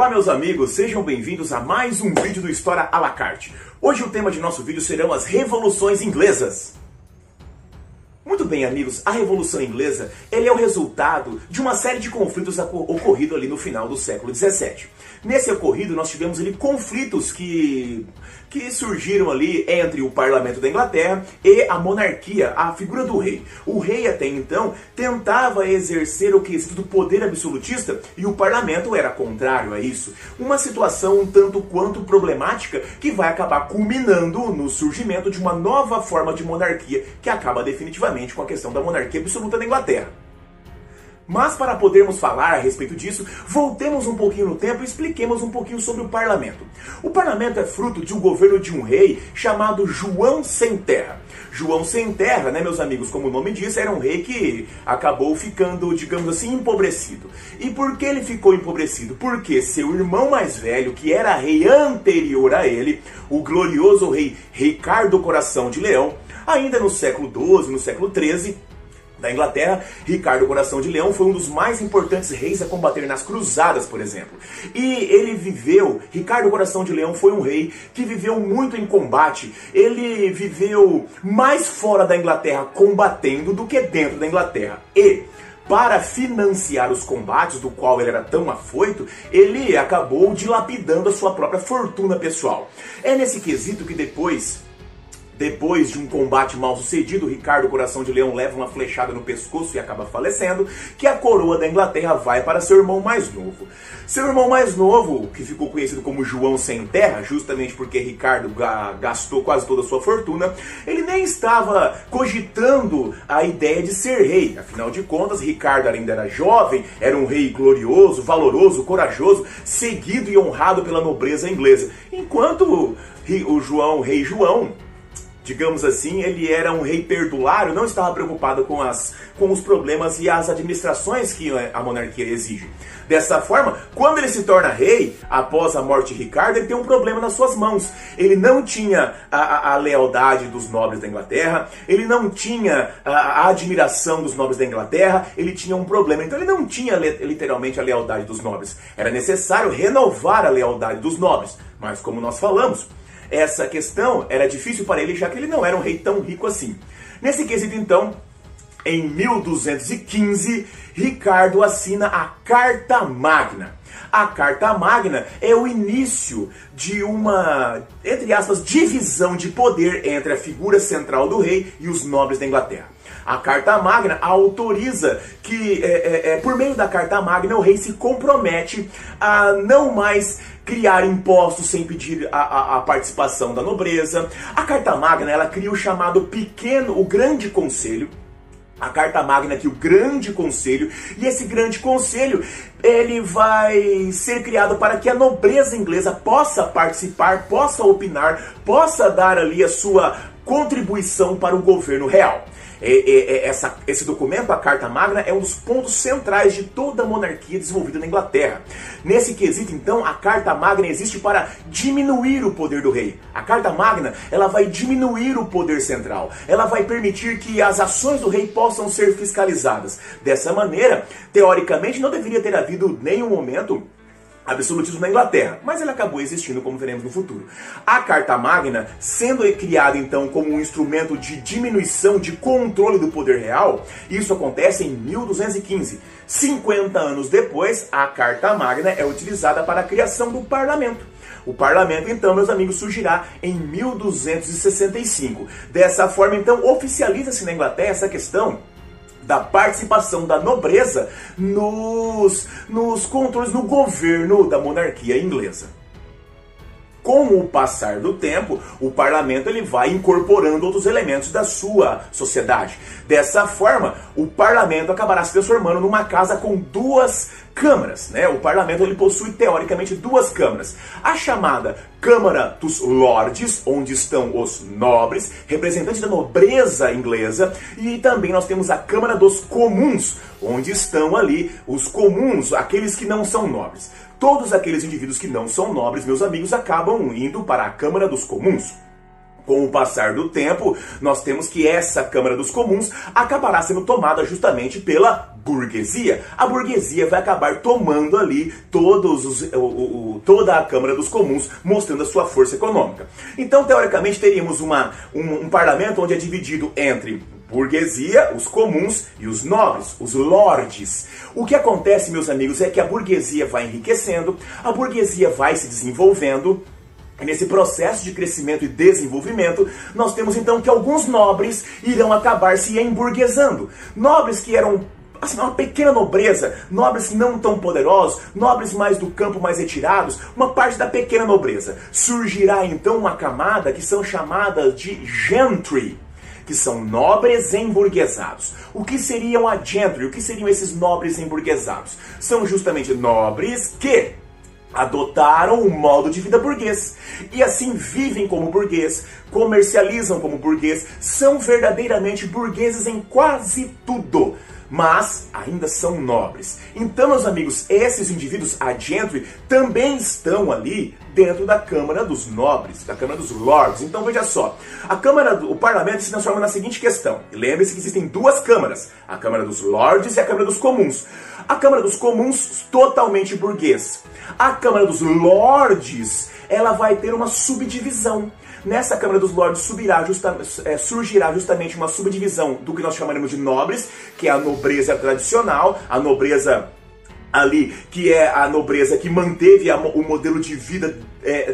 Olá meus amigos, sejam bem-vindos a mais um vídeo do História à la carte. Hoje o tema de nosso vídeo serão as revoluções inglesas. Muito bem amigos, a Revolução Inglesa ele é o resultado de uma série de conflitos ocorridos ali no final do século XVII. Nesse ocorrido nós tivemos ali conflitos que surgiram ali entre o parlamento da Inglaterra e a monarquia, a figura do rei. O rei até então tentava exercer o quesito do poder absolutista e o parlamento era contrário a isso. Uma situação um tanto quanto problemática que vai acabar culminando no surgimento de uma nova forma de monarquia que acaba definitivamente com a questão da monarquia absoluta da Inglaterra. Mas para podermos falar a respeito disso, voltemos um pouquinho no tempo e expliquemos um pouquinho sobre o parlamento. O parlamento é fruto de um governo de um rei chamado João Sem Terra. João Sem Terra, né, meus amigos, como o nome diz, era um rei que acabou ficando, digamos assim, empobrecido. E por que ele ficou empobrecido? Porque seu irmão mais velho, que era rei anterior a ele, o glorioso rei Ricardo Coração de Leão, ainda no século XII, no século XIII, da Inglaterra, Ricardo Coração de Leão foi um dos mais importantes reis a combater nas cruzadas, por exemplo. E Ricardo Coração de Leão foi um rei que viveu muito em combate. Ele viveu mais fora da Inglaterra combatendo do que dentro da Inglaterra. E para financiar os combates, do qual ele era tão afoito, ele acabou dilapidando a sua própria fortuna pessoal. É nesse quesito que depois de um combate mal sucedido, Ricardo Coração de Leão leva uma flechada no pescoço e acaba falecendo, que a coroa da Inglaterra vai para seu irmão mais novo. Seu irmão mais novo, que ficou conhecido como João Sem Terra, justamente porque Ricardo gastou quase toda a sua fortuna, ele nem estava cogitando a ideia de ser rei. Afinal de contas, Ricardo ainda era jovem, era um rei glorioso, valoroso, corajoso, seguido e honrado pela nobreza inglesa. Enquanto o rei João, digamos assim, ele era um rei perdulário, não estava preocupado com os problemas e as administrações que a monarquia exige. Dessa forma, quando ele se torna rei, após a morte de Ricardo, ele tem um problema nas suas mãos. Ele não tinha a lealdade dos nobres da Inglaterra, ele não tinha a admiração dos nobres da Inglaterra, ele tinha um problema. Então ele não tinha literalmente a lealdade dos nobres. Era necessário renovar a lealdade dos nobres. Mas como nós falamos, essa questão era difícil para ele, já que ele não era um rei tão rico assim. Nesse quesito, então, em 1215, Ricardo assina a Carta Magna. A Carta Magna é o início de uma, entre aspas, divisão de poder entre a figura central do rei e os nobres da Inglaterra. A Carta Magna autoriza que, por meio da Carta Magna, o rei se compromete a não mais criar impostos sem pedir a participação da nobreza. A Carta Magna ela cria o chamado o Grande Conselho. A Carta Magna aqui, o Grande Conselho, e esse Grande Conselho, ele vai ser criado para que a nobreza inglesa possa participar, possa opinar, possa dar ali a sua contribuição para o governo real. Esse documento, a Carta Magna, é um dos pontos centrais de toda a monarquia desenvolvida na Inglaterra. Nesse quesito, então, a Carta Magna existe para diminuir o poder do rei. A Carta Magna, ela vai diminuir o poder central. Ela vai permitir que as ações do rei possam ser fiscalizadas. Dessa maneira, teoricamente, não deveria ter havido nenhum momento absolutismo na Inglaterra, mas ele acabou existindo, como veremos no futuro. A Carta Magna, sendo criada então como um instrumento de diminuição, de controle do poder real, isso acontece em 1215. 50 anos depois, a Carta Magna é utilizada para a criação do parlamento. O parlamento, então, meus amigos, surgirá em 1265. Dessa forma, então, oficializa-se na Inglaterra essa questão da participação da nobreza nos controles, no governo da monarquia inglesa. Com o passar do tempo, o parlamento ele vai incorporando outros elementos da sua sociedade. Dessa forma, o parlamento acabará se transformando numa casa com duas câmaras, né? O parlamento ele possui teoricamente duas câmaras. A chamada Câmara dos Lordes, onde estão os nobres, representantes da nobreza inglesa, e também nós temos a Câmara dos Comuns, onde estão ali os comuns, aqueles que não são nobres. Todos aqueles indivíduos que não são nobres, meus amigos, acabam indo para a Câmara dos Comuns. Com o passar do tempo, nós temos que essa Câmara dos Comuns acabará sendo tomada justamente pela burguesia. A burguesia vai acabar tomando ali toda a Câmara dos Comuns, mostrando a sua força econômica. Então, teoricamente, teríamos um parlamento onde é dividido entre burguesia, os comuns e os nobres, os lordes. O que acontece, meus amigos, é que a burguesia vai enriquecendo, a burguesia vai se desenvolvendo. Nesse processo de crescimento e desenvolvimento, nós temos então que alguns nobres irão acabar se emburguesando. Nobres que eram assim, uma pequena nobreza, nobres não tão poderosos, nobres mais do campo, mais retirados, uma parte da pequena nobreza. Surgirá então uma camada que são chamadas de gentry, que são nobres emburguesados. O que seriam a gentry? O que seriam esses nobres emburguesados? São justamente nobres que adotaram o modo de vida burguês e assim vivem como burguês, comercializam como burguês, são verdadeiramente burgueses em quase tudo, mas ainda são nobres. Então, meus amigos, esses indivíduos, a gentry, também estão ali dentro da Câmara dos Nobres, da Câmara dos Lords. Então, veja só, o parlamento se transforma na seguinte questão. Lembre-se que existem duas câmaras, a Câmara dos Lords e a Câmara dos Comuns. A Câmara dos Comuns, totalmente burguês. A Câmara dos Lords, ela vai ter uma subdivisão. Nessa Câmara dos Lords surgirá justamente uma subdivisão do que nós chamaremos de nobres, que é a nobreza tradicional, a nobreza ali, que é a nobreza que manteve o modelo de vida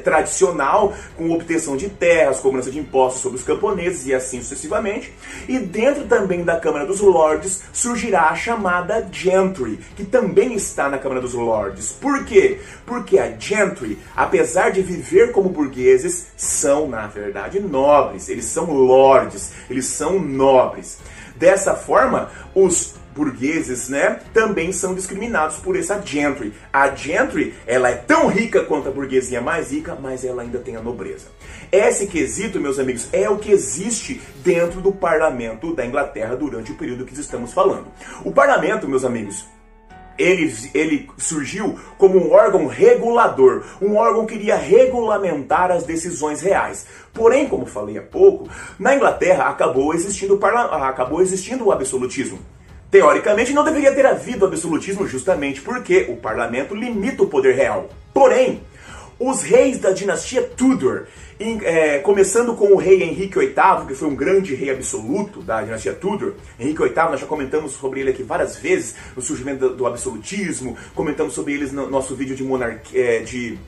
tradicional, com obtenção de terras, cobrança de impostos sobre os camponeses e assim sucessivamente. E dentro também da Câmara dos Lords surgirá a chamada gentry, que também está na Câmara dos Lords. Por quê? Porque a gentry, apesar de viver como burgueses, são, na verdade, nobres. Eles são lords, eles são nobres. Dessa forma, os burgueses, né, também são discriminados por essa gentry. A gentry, ela é tão rica quanto a burguesia mais rica, mas ela ainda tem a nobreza. Esse quesito, meus amigos, é o que existe dentro do parlamento da Inglaterra durante o período que estamos falando. O parlamento, meus amigos, ele surgiu como um órgão regulador, um órgão que iria regulamentar as decisões reais. Porém, como falei há pouco, na Inglaterra acabou existindo o absolutismo. Teoricamente, não deveria ter havido absolutismo justamente porque o parlamento limita o poder real. Porém, os reis da dinastia Tudor, começando com o rei Henrique VIII, que foi um grande rei absoluto da dinastia Tudor. Henrique VIII, nós já comentamos sobre ele aqui várias vezes, no surgimento do absolutismo, comentamos sobre eles no nosso vídeo de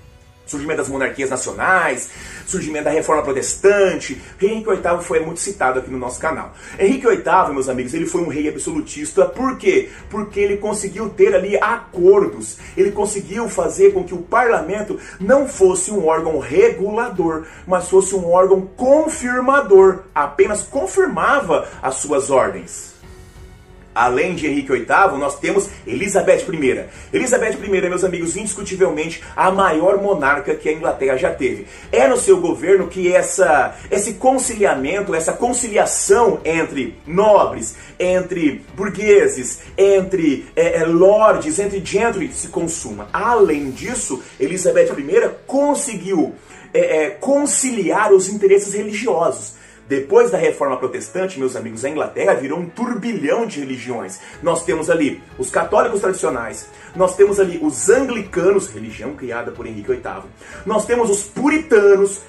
surgimento das monarquias nacionais, surgimento da reforma protestante. Henrique VIII foi muito citado aqui no nosso canal. Henrique VIII, meus amigos, ele foi um rei absolutista. Por quê? Porque ele conseguiu ter ali acordos. Ele conseguiu fazer com que o parlamento não fosse um órgão regulador, mas fosse um órgão confirmador. Apenas confirmava as suas ordens. Além de Henrique VIII, nós temos Elizabeth I. Elizabeth I, meus amigos, indiscutivelmente a maior monarca que a Inglaterra já teve. É no seu governo que esse conciliamento, essa conciliação entre nobres, entre burgueses, entre lords, entre gentry se consuma. Além disso, Elizabeth I conseguiu conciliar os interesses religiosos. Depois da Reforma Protestante, meus amigos, a Inglaterra virou um turbilhão de religiões. Nós temos ali os católicos tradicionais, nós temos ali os anglicanos, religião criada por Henrique VIII, nós temos os puritanos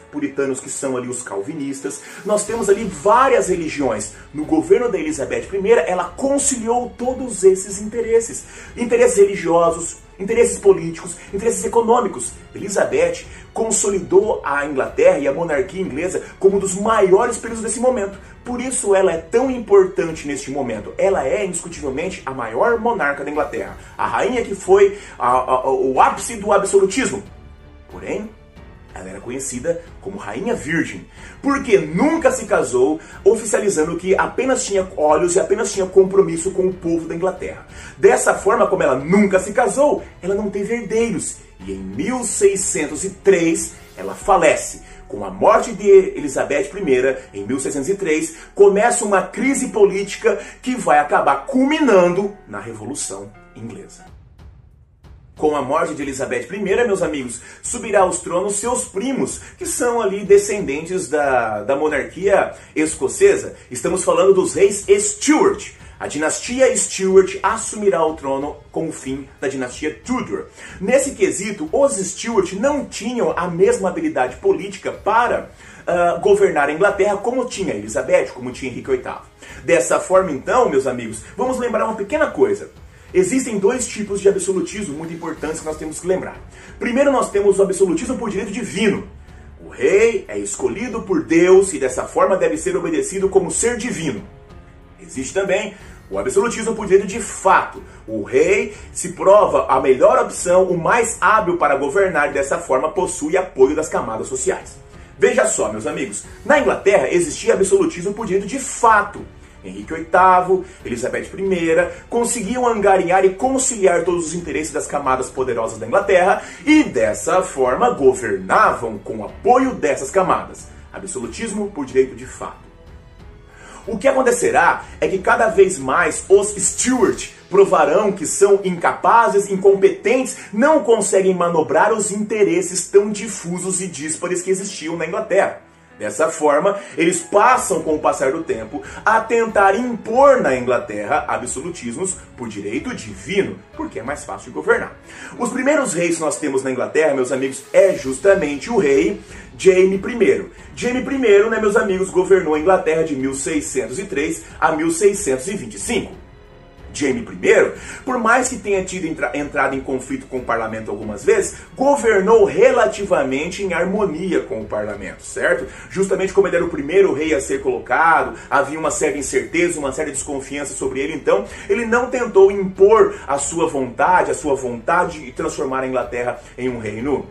que são ali os calvinistas, nós temos ali várias religiões. No governo da Elizabeth I, ela conciliou todos esses interesses. Interesses religiosos, interesses políticos, interesses econômicos. Elizabeth consolidou a Inglaterra e a monarquia inglesa como um dos maiores períodos desse momento. Por isso ela é tão importante neste momento. Ela é, indiscutivelmente, a maior monarca da Inglaterra. A rainha que foi o ápice do absolutismo. Porém, ela era conhecida como Rainha Virgem, porque nunca se casou, oficializando que apenas tinha olhos e apenas tinha compromisso com o povo da Inglaterra. Dessa forma, como ela nunca se casou, ela não teve herdeiros. E em 1603, ela falece. Com a morte de Elizabeth I, em 1603, começa uma crise política que vai acabar culminando na Revolução Inglesa. Com a morte de Elizabeth I, meus amigos, subirá aos tronos seus primos, que são ali descendentes da monarquia escocesa. Estamos falando dos reis Stuart. A dinastia Stuart assumirá o trono com o fim da dinastia Tudor. Nesse quesito, os Stuart não tinham a mesma habilidade política para governar a Inglaterra como tinha Elizabeth, como tinha Henrique VIII. Dessa forma, então, meus amigos, vamos lembrar uma pequena coisa. Existem dois tipos de absolutismo muito importantes que nós temos que lembrar. Primeiro, nós temos o absolutismo por direito divino. O rei é escolhido por Deus e dessa forma deve ser obedecido como ser divino. Existe também o absolutismo por direito de fato. O rei se prova a melhor opção, o mais hábil para governar e dessa forma possui apoio das camadas sociais. Veja só, meus amigos, na Inglaterra existia absolutismo por direito de fato. Henrique VIII, Elizabeth I conseguiam angariar e conciliar todos os interesses das camadas poderosas da Inglaterra e dessa forma governavam com o apoio dessas camadas. Absolutismo por direito de fato. O que acontecerá é que cada vez mais os Stuart provarão que são incapazes, incompetentes, não conseguem manobrar os interesses tão difusos e díspares que existiam na Inglaterra. Dessa forma, eles passam com o passar do tempo a tentar impor na Inglaterra absolutismos por direito divino, porque é mais fácil de governar. Os primeiros reis que nós temos na Inglaterra, meus amigos, é justamente o rei Jaime I. Jaime I, né, meus amigos, governou a Inglaterra de 1603 a 1625. Jaime I, por mais que tenha tido entrado em conflito com o parlamento algumas vezes, governou relativamente em harmonia com o parlamento, certo? Justamente como ele era o primeiro rei a ser colocado, havia uma certa incerteza, uma certa desconfiança sobre ele, então ele não tentou impor a sua vontade e transformar a Inglaterra em um reino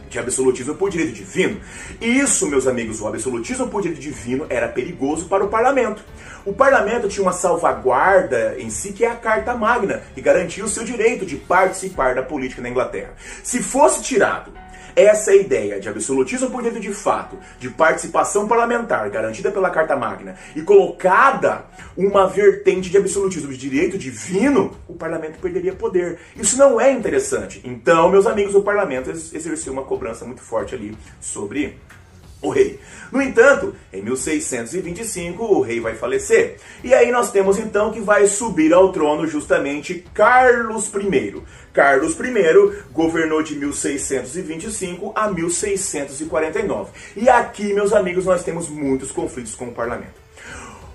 de absolutismo por direito divino. E isso, meus amigos, o absolutismo por direito divino era perigoso para o parlamento. O parlamento tinha uma salvaguarda em si, que é a Carta Magna, que garantia o seu direito de participar da política na Inglaterra. Se fosse tirado essa ideia de absolutismo por direito de fato, de participação parlamentar garantida pela Carta Magna e colocada uma vertente de absolutismo de direito divino, o parlamento perderia poder. Isso não é interessante. Então, meus amigos, o parlamento exerceu uma cobrança muito forte ali sobre o rei. No entanto, em 1625 o rei vai falecer. E aí nós temos então que vai subir ao trono justamente Carlos I. Carlos I governou de 1625 a 1649. E aqui, meus amigos, nós temos muitos conflitos com o parlamento.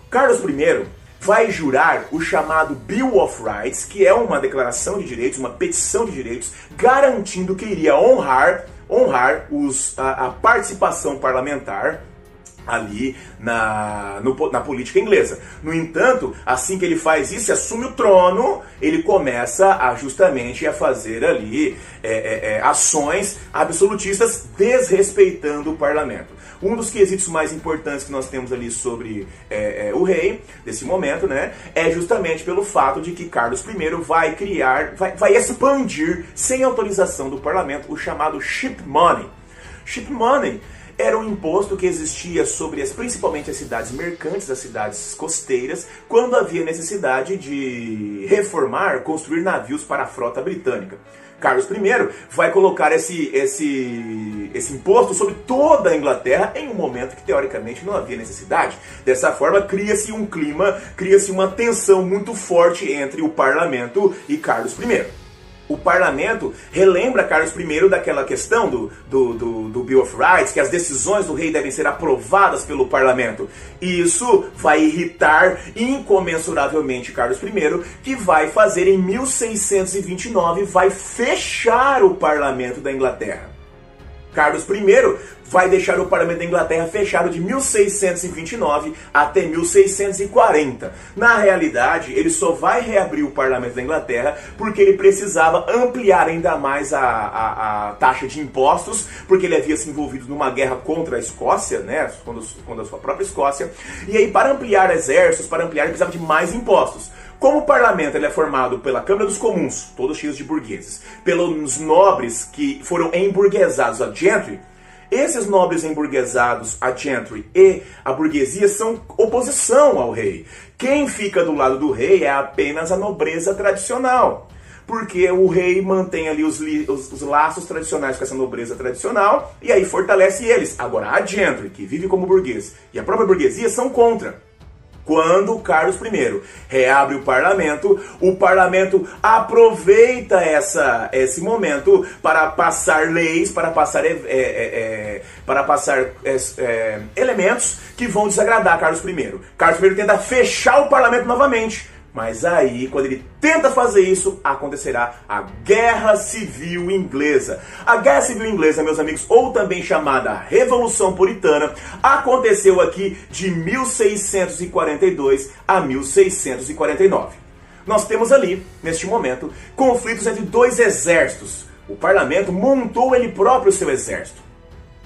Carlos I vai jurar o chamado Bill of Rights, que é uma declaração de direitos, uma petição de direitos, garantindo que iria honrar a participação parlamentar ali na política inglesa. No entanto, assim que ele faz isso e assume o trono, ele começa justamente a fazer ali ações absolutistas desrespeitando o parlamento. Um dos quesitos mais importantes que nós temos ali sobre o rei, desse momento, né, é justamente pelo fato de que Carlos I vai expandir, sem autorização do parlamento, o chamado Ship Money. Ship Money era um imposto que existia sobre principalmente as cidades mercantes, as cidades costeiras, quando havia necessidade de reformar, construir navios para a frota britânica. Carlos I vai colocar esse imposto sobre toda a Inglaterra em um momento que teoricamente não havia necessidade. Dessa forma cria-se um clima, cria-se uma tensão muito forte entre o parlamento e Carlos I. O parlamento relembra Carlos I daquela questão do Bill of Rights, que as decisões do rei devem ser aprovadas pelo parlamento. E isso vai irritar incomensuravelmente Carlos I, que vai fazer em 1629, vai fechar o parlamento da Inglaterra. Carlos I vai deixar o parlamento da Inglaterra fechado de 1629 até 1640. Na realidade, ele só vai reabrir o parlamento da Inglaterra porque ele precisava ampliar ainda mais a taxa de impostos, porque ele havia se envolvido numa guerra contra a Escócia, né, contra a sua própria Escócia, e aí para ampliar exércitos, ele precisava de mais impostos. Como o parlamento ele é formado pela Câmara dos Comuns, todos cheios de burgueses, pelos nobres que foram emburguesados, a gentry, esses nobres emburguesados, a gentry e a burguesia, são oposição ao rei. Quem fica do lado do rei é apenas a nobreza tradicional. porque o rei mantém ali os laços tradicionais com essa nobreza tradicional, e aí fortalece eles. Agora, a gentry, que vive como burguês, e a própria burguesia são contra. Quando Carlos I reabre o parlamento aproveita esse momento para passar leis, para passar elementos que vão desagradar a Carlos I. Carlos I tenta fechar o parlamento novamente, mas aí, quando ele tenta fazer isso, acontecerá a Guerra Civil Inglesa. A Guerra Civil Inglesa, meus amigos, ou também chamada Revolução Puritana, aconteceu aqui de 1642 a 1649. Nós temos ali, neste momento, conflitos entre dois exércitos. O parlamento montou ele próprio seu exército,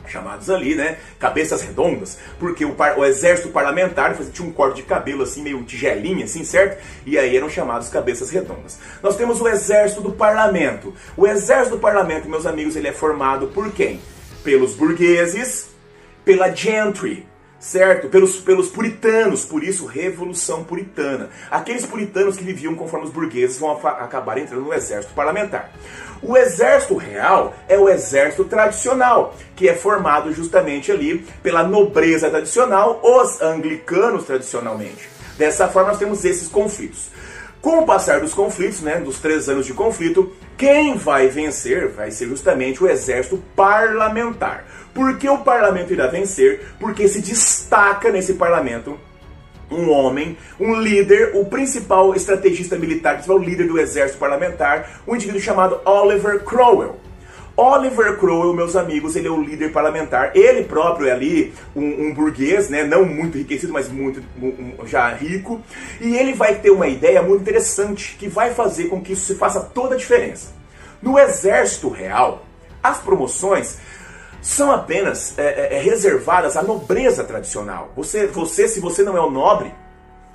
chamados ali, né, cabeças redondas, porque o exército parlamentar tinha um corte de cabelo assim, meio tigelinha, assim, certo? E aí eram chamados cabeças redondas. Nós temos o exército do parlamento. O exército do parlamento, meus amigos, ele é formado por quem? Pelos burgueses, pela gentry, certo? Pelos puritanos, por isso Revolução Puritana. Aqueles puritanos que viviam conforme os burgueses vão acabar entrando no exército parlamentar. O exército real é o exército tradicional, que é formado justamente ali pela nobreza tradicional, os anglicanos tradicionalmente. Dessa forma nós temos esses conflitos. Com o passar dos conflitos, né, dos 3 anos de conflito, quem vai vencer vai ser justamente o exército parlamentar. Por que o parlamento irá vencer? Porque se destaca nesse parlamento um homem, um líder, o principal estrategista militar, o principal líder do exército parlamentar, um indivíduo chamado Oliver Cromwell. Oliver Cromwell, meus amigos, ele é o líder parlamentar. Ele próprio é ali um burguês, né, não muito enriquecido, mas muito já rico. E ele vai ter uma ideia muito interessante que vai fazer com que isso se faça toda a diferença. No exército real, as promoções são apenas reservadas à nobreza tradicional. Se você não é o nobre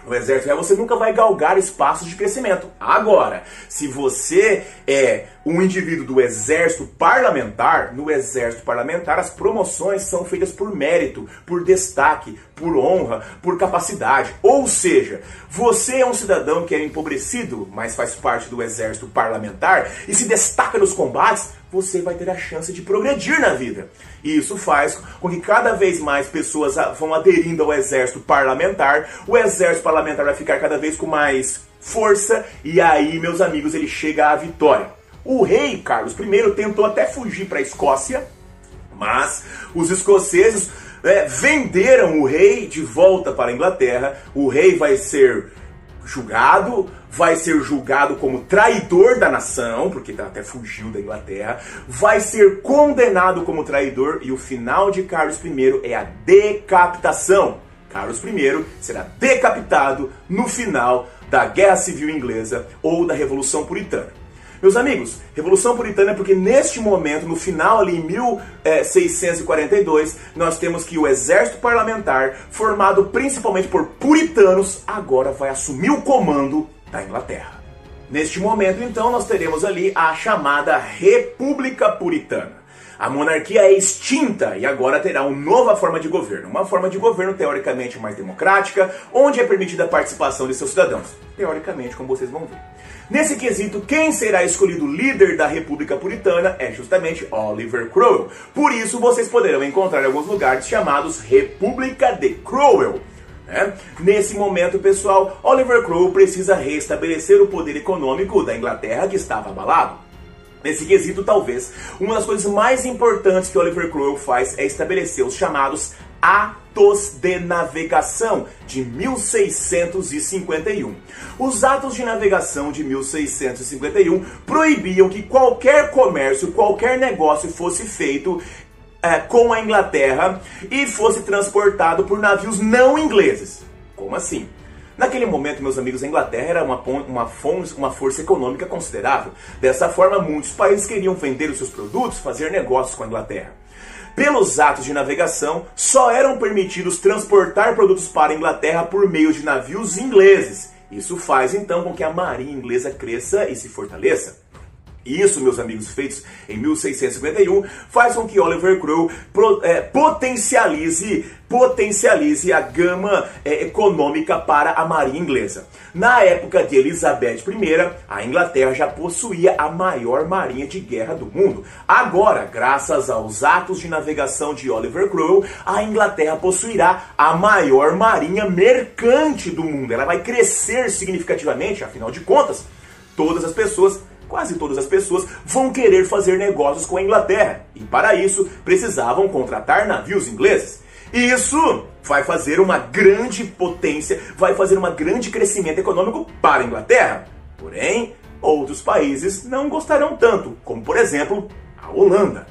no exército real, você nunca vai galgar espaços de crescimento. Agora, se você é um indivíduo do exército parlamentar, no exército parlamentar as promoções são feitas por mérito, por destaque, por honra, por capacidade. Ou seja, você é um cidadão que é empobrecido, mas faz parte do exército parlamentar e se destaca nos combates, você vai ter a chance de progredir na vida. E isso faz com que cada vez mais pessoas vão aderindo ao exército parlamentar. O exército parlamentar vai ficar cada vez com mais força e aí, meus amigos, ele chega à vitória. O rei Carlos I tentou até fugir para a Escócia, mas os escoceses venderam o rei de volta para a Inglaterra. O rei vai ser julgado como traidor da nação, porque até fugiu da Inglaterra, vai ser condenado como traidor e o final de Carlos I é a decapitação. Carlos I será decapitado no final da Guerra Civil Inglesa ou da Revolução Puritana. Meus amigos, Revolução Puritana é porque neste momento, no final ali em 1642, nós temos que o exército parlamentar, formado principalmente por puritanos, agora vai assumir o comando da Inglaterra. Neste momento, então, nós teremos ali a chamada República Puritana. A monarquia é extinta e agora terá uma nova forma de governo. Uma forma de governo teoricamente mais democrática, onde é permitida a participação de seus cidadãos. Teoricamente, como vocês vão ver. Nesse quesito, quem será escolhido líder da República Puritana é justamente Oliver Cromwell. Por isso, vocês poderão encontrar em alguns lugares chamados República de Cromwell. Nesse momento, pessoal, Oliver Cromwell precisa restabelecer o poder econômico da Inglaterra que estava abalado. Nesse quesito, talvez, uma das coisas mais importantes que Oliver Cromwell faz é estabelecer os chamados Atos de Navegação, de 1651. Os Atos de Navegação de 1651 proibiam que qualquer comércio, qualquer negócio fosse feito com a Inglaterra e fosse transportado por navios não ingleses. Como assim? Naquele momento, meus amigos, a Inglaterra era uma força econômica considerável. Dessa forma, muitos países queriam vender os seus produtos, fazer negócios com a Inglaterra. Pelos atos de navegação, só eram permitidos transportar produtos para a Inglaterra por meio de navios ingleses. Isso faz, então, com que a marinha inglesa cresça e se fortaleça. Isso, meus amigos, feitos em 1651, faz com que Oliver Cromwell potencialize a gama econômica para a marinha inglesa. Na época de Elizabeth I, a Inglaterra já possuía a maior marinha de guerra do mundo. Agora, graças aos atos de navegação de Oliver Cromwell, a Inglaterra possuirá a maior marinha mercante do mundo. Ela vai crescer significativamente, afinal de contas, quase todas as pessoas vão querer fazer negócios com a Inglaterra. E para isso, precisavam contratar navios ingleses. E isso vai fazer uma grande potência, vai fazer um grande crescimento econômico para a Inglaterra. Porém, outros países não gostarão tanto, como por exemplo, a Holanda.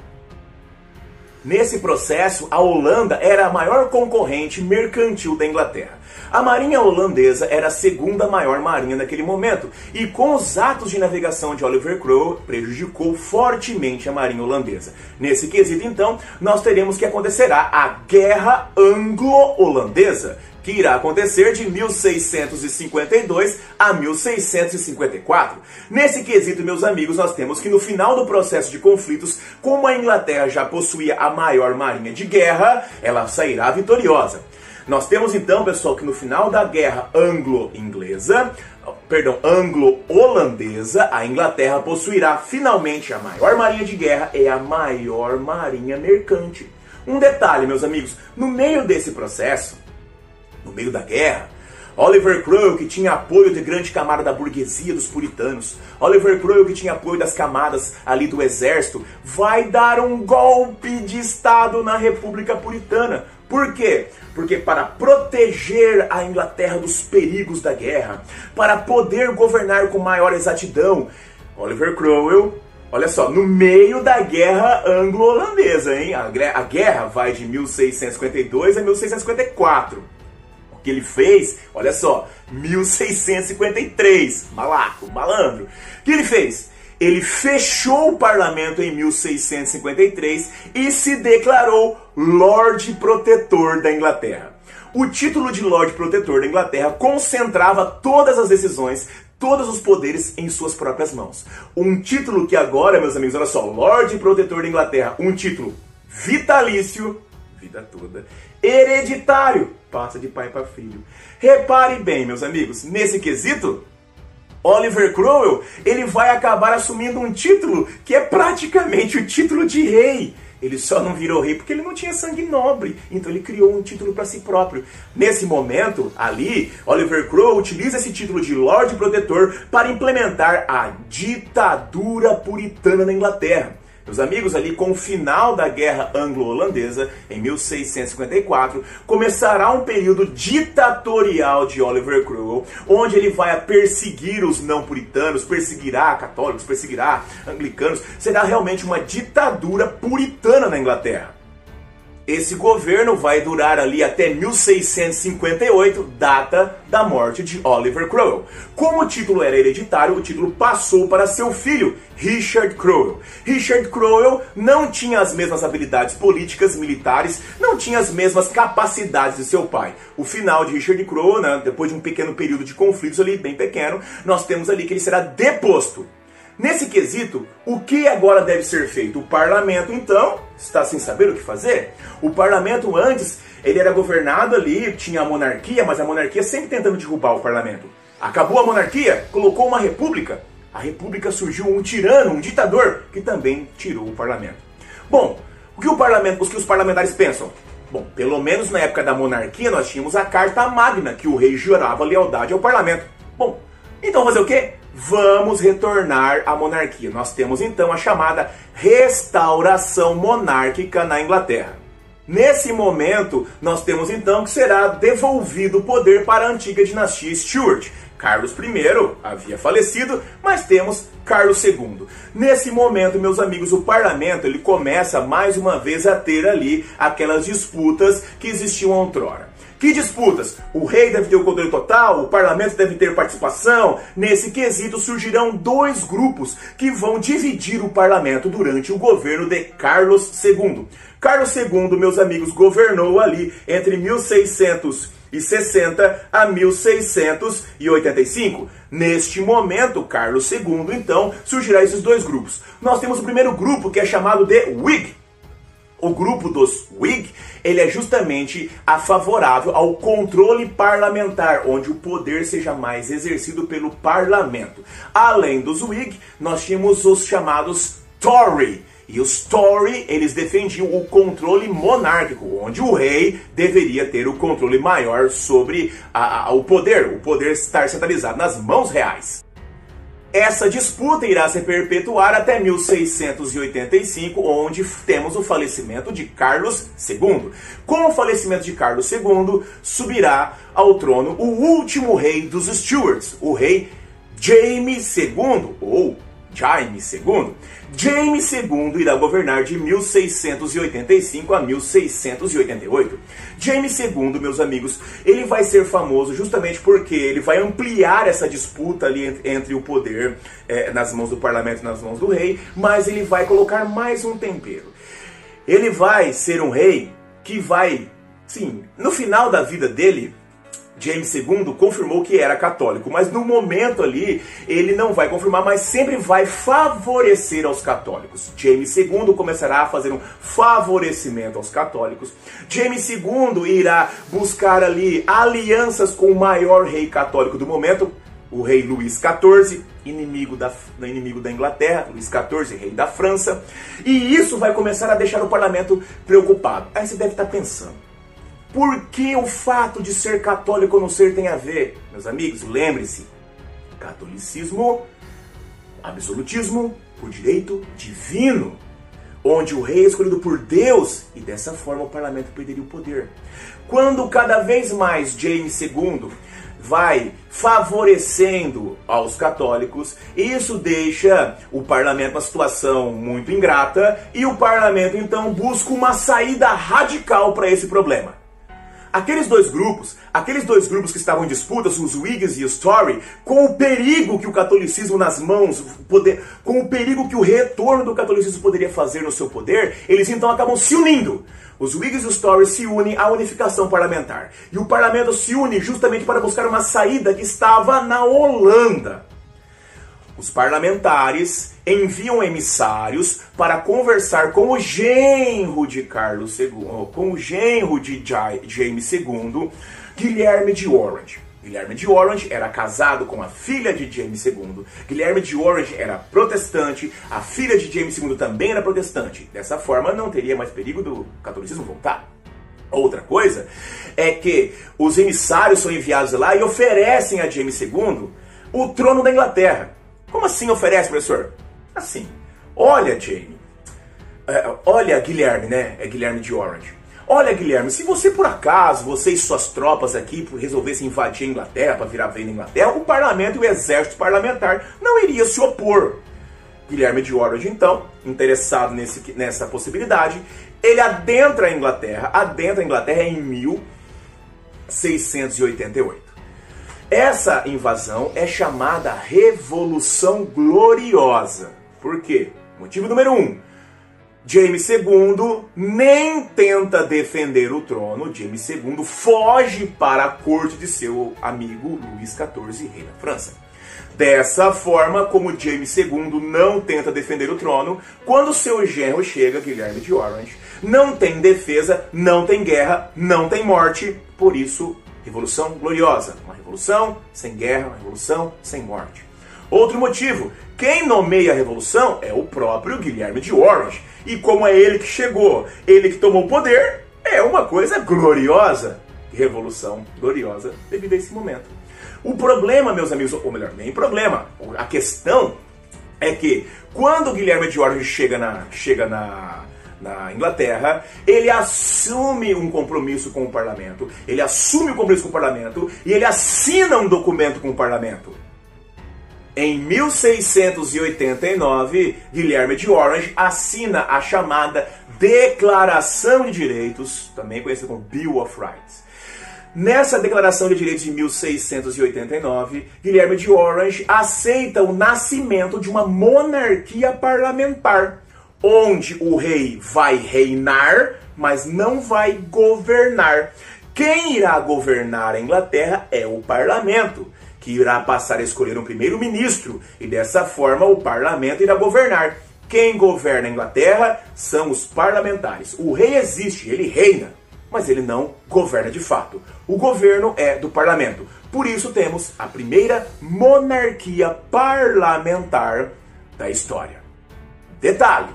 Nesse processo, a Holanda era a maior concorrente mercantil da Inglaterra. A marinha holandesa era a segunda maior marinha naquele momento, e com os atos de navegação de Oliver Cromwell, prejudicou fortemente a marinha holandesa. Nesse quesito, então, nós teremos que acontecerá a Guerra Anglo-Holandesa, que irá acontecer de 1652 a 1654. Nesse quesito, meus amigos, nós temos que no final do processo de conflitos, como a Inglaterra já possuía a maior marinha de guerra, ela sairá vitoriosa. Nós temos então, pessoal, que no final da guerra anglo-holandesa, a Inglaterra possuirá finalmente a maior marinha de guerra e a maior marinha mercante. Um detalhe, meus amigos, no meio desse processo, no meio da guerra, Oliver Cromwell, que tinha apoio de grande camada da burguesia dos puritanos, Oliver Cromwell, que tinha apoio das camadas ali do exército, vai dar um golpe de Estado na República Puritana. Por quê? Porque para proteger a Inglaterra dos perigos da guerra, para poder governar com maior exatidão, Oliver Cromwell, olha só, no meio da guerra anglo-holandesa, hein? A guerra vai de 1652 a 1654. O que ele fez, olha só, 1653, malandro. O que ele fez? Ele fechou o parlamento em 1653 e se declarou Lorde Protetor da Inglaterra. O título de Lorde Protetor da Inglaterra concentrava todas as decisões, todos os poderes em suas próprias mãos. Um título que agora, meus amigos, olha só, Lorde Protetor da Inglaterra, um título vitalício, vida toda, hereditário, passa de pai para filho. Repare bem, meus amigos, nesse quesito, Oliver Cromwell, ele vai acabar assumindo um título que é praticamente o título de rei. Ele só não virou rei porque ele não tinha sangue nobre, então ele criou um título para si próprio. Nesse momento, ali, Oliver Cromwell utiliza esse título de Lorde Protetor para implementar a ditadura puritana na Inglaterra. Meus amigos, ali com o final da Guerra Anglo-Holandesa, em 1654, começará um período ditatorial de Oliver Cromwell, onde ele vai perseguir os não puritanos, perseguirá católicos, perseguirá anglicanos. Será realmente uma ditadura puritana na Inglaterra. Esse governo vai durar ali até 1658, data da morte de Oliver Cromwell. Como o título era hereditário, o título passou para seu filho, Richard Cromwell. Richard Cromwell não tinha as mesmas habilidades políticas, militares, não tinha as mesmas capacidades de seu pai. O final de Richard Cromwell, né, depois de um pequeno período de conflitos ali, bem pequeno, nós temos ali que ele será deposto. Nesse quesito, o que agora deve ser feito? O parlamento, então, está sem saber o que fazer. O parlamento antes, ele era governado ali, tinha a monarquia, mas a monarquia sempre tentando derrubar o parlamento. Acabou a monarquia, colocou uma república. A república surgiu um tirano, um ditador, que também tirou o parlamento. Bom, o que os parlamentares pensam? Bom, pelo menos na época da monarquia nós tínhamos a Carta Magna, que o rei jurava lealdade ao parlamento. Bom, então fazer o quê? Vamos retornar à monarquia. Nós temos então a chamada restauração monárquica na Inglaterra. Nesse momento, nós temos então que será devolvido o poder para a antiga dinastia Stuart. Carlos I havia falecido, mas temos Carlos II. Nesse momento, meus amigos, o parlamento ele começa mais uma vez a ter ali aquelas disputas que existiam outrora. Que disputas? O rei deve ter o controle total, o parlamento deve ter participação. Nesse quesito surgirão dois grupos que vão dividir o parlamento durante o governo de Carlos II. Carlos II, meus amigos, governou ali entre 1651 1660 a 1685. Neste momento, Carlos II, então, surgirá esses dois grupos. Nós temos o primeiro grupo, que é chamado de Whig. O grupo dos Whig, ele é justamente favorável ao controle parlamentar, onde o poder seja mais exercido pelo parlamento. Além dos Whig, nós tínhamos os chamados Tory. E os Tory, eles defendiam o controle monárquico, onde o rei deveria ter o controle maior sobre o poder estar centralizado nas mãos reais. Essa disputa irá se perpetuar até 1685, onde temos o falecimento de Carlos II. Com o falecimento de Carlos II, subirá ao trono o último rei dos Stuarts, o rei Jaime II, ou Jaime II. Jaime II irá governar de 1685 a 1688. Jaime II, meus amigos, ele vai ser famoso justamente porque ele vai ampliar essa disputa ali entre o poder nas mãos do parlamento e nas mãos do rei, mas ele vai colocar mais um tempero. Ele vai ser um rei que vai, sim, no final da vida dele, Jaime II confirmou que era católico, mas no momento ali ele não vai confirmar, mas sempre vai favorecer aos católicos. Jaime II começará a fazer um favorecimento aos católicos. Jaime II irá buscar ali alianças com o maior rei católico do momento, o rei Luís XIV, inimigo da Inglaterra, Luís XIV, rei da França. E isso vai começar a deixar o parlamento preocupado. Aí você deve estar pensando, por que o fato de ser católico ou não ser tem a ver? Meus amigos, lembre-se, catolicismo, absolutismo, por direito divino, onde o rei é escolhido por Deus e dessa forma o parlamento perderia o poder. Quando cada vez mais Jaime II vai favorecendo aos católicos, isso deixa o parlamento numa situação muito ingrata e o parlamento então busca uma saída radical para esse problema. Aqueles dois grupos que estavam em disputa, os Whigs e os Tory, com o perigo que o catolicismo nas mãos, com o perigo que o retorno do catolicismo poderia fazer no seu poder, eles então acabam se unindo. Os Whigs e os Tories se unem à unificação parlamentar. E o parlamento se une justamente para buscar uma saída que estava na Holanda. Os parlamentares enviam emissários para conversar com o genro de Carlos II, com o genro de Jaime II, Guilherme de Orange. Guilherme de Orange era casado com a filha de Jaime II. Guilherme de Orange era protestante, a filha de Jaime II também era protestante. Dessa forma, não teria mais perigo do catolicismo voltar. Outra coisa é que os emissários são enviados lá e oferecem a Jaime II o trono da Inglaterra. Como assim oferece, professor? Assim, olha, Jaime, olha, Guilherme, né? É Guilherme de Orange. Olha, Guilherme, se você por acaso, você e suas tropas aqui resolvessem invadir a Inglaterra para virar rei na Inglaterra, o parlamento e o exército parlamentar não iria se opor. Guilherme de Orange, então, interessado nessa possibilidade, ele adentra a Inglaterra em 1688. Essa invasão é chamada Revolução Gloriosa. Por quê? Motivo número 1. Jaime II nem tenta defender o trono. Jaime II foge para a corte de seu amigo Luís XIV, rei da França. Dessa forma, como Jaime II não tenta defender o trono, quando seu genro chega, Guilherme de Orange, não tem defesa, não tem guerra, não tem morte, por isso, Revolução Gloriosa. Uma revolução sem guerra, uma revolução sem morte. Outro motivo, quem nomeia a revolução é o próprio Guilherme de Orange. E como é ele que chegou, ele que tomou o poder, é uma coisa gloriosa. Revolução gloriosa devido a esse momento. O problema, meus amigos, ou melhor, nem problema, a questão é que quando Guilherme de Orange chega na Inglaterra, ele assume um compromisso com o parlamento, e ele assina um documento com o parlamento. Em 1689, Guilherme de Orange assina a chamada Declaração de Direitos, também conhecida como Bill of Rights. Nessa Declaração de Direitos de 1689, Guilherme de Orange aceita o nascimento de uma monarquia parlamentar, onde o rei vai reinar, mas não vai governar. Quem irá governar a Inglaterra é o parlamento, que irá passar a escolher um primeiro-ministro, e dessa forma o parlamento irá governar. Quem governa a Inglaterra são os parlamentares. O rei existe, ele reina, mas ele não governa de fato. O governo é do parlamento. Por isso temos a primeira monarquia parlamentar da história. Detalhe.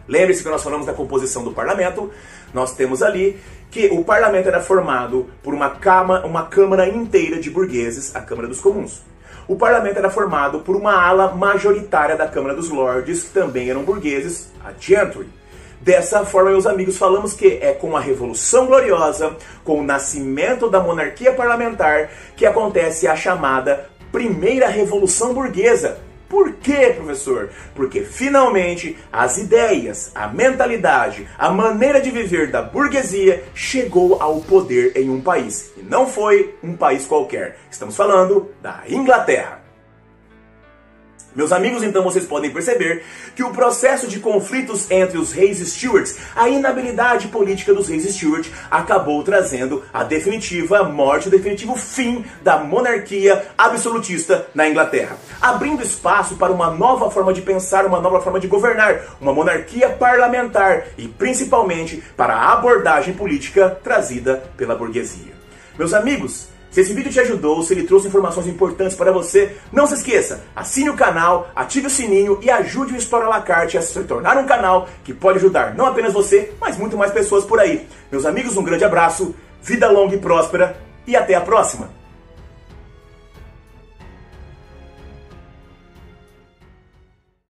Lembre-se que nós falamos da composição do parlamento. Nós temos ali que o parlamento era formado por uma câmara inteira de burgueses, a Câmara dos Comuns. O parlamento era formado por uma ala majoritária da Câmara dos Lordes, que também eram burgueses, a Gentry. Dessa forma, meus amigos, falamos que é com a Revolução Gloriosa, com o nascimento da monarquia parlamentar, que acontece a chamada Primeira Revolução Burguesa. Por quê, professor? Porque finalmente as ideias, a mentalidade, a maneira de viver da burguesia chegou ao poder em um país. E não foi um país qualquer. Estamos falando da Inglaterra. Meus amigos, então vocês podem perceber que o processo de conflitos entre os reis Stuarts, a inabilidade política dos reis Stuart, acabou trazendo a definitiva morte, o definitivo fim da monarquia absolutista na Inglaterra, abrindo espaço para uma nova forma de pensar, uma nova forma de governar, uma monarquia parlamentar e principalmente para a abordagem política trazida pela burguesia. Meus amigos, se esse vídeo te ajudou, se ele trouxe informações importantes para você, não se esqueça, assine o canal, ative o sininho e ajude o História à la Carte a se tornar um canal que pode ajudar não apenas você, mas muito mais pessoas por aí. Meus amigos, um grande abraço, vida longa e próspera e até a próxima!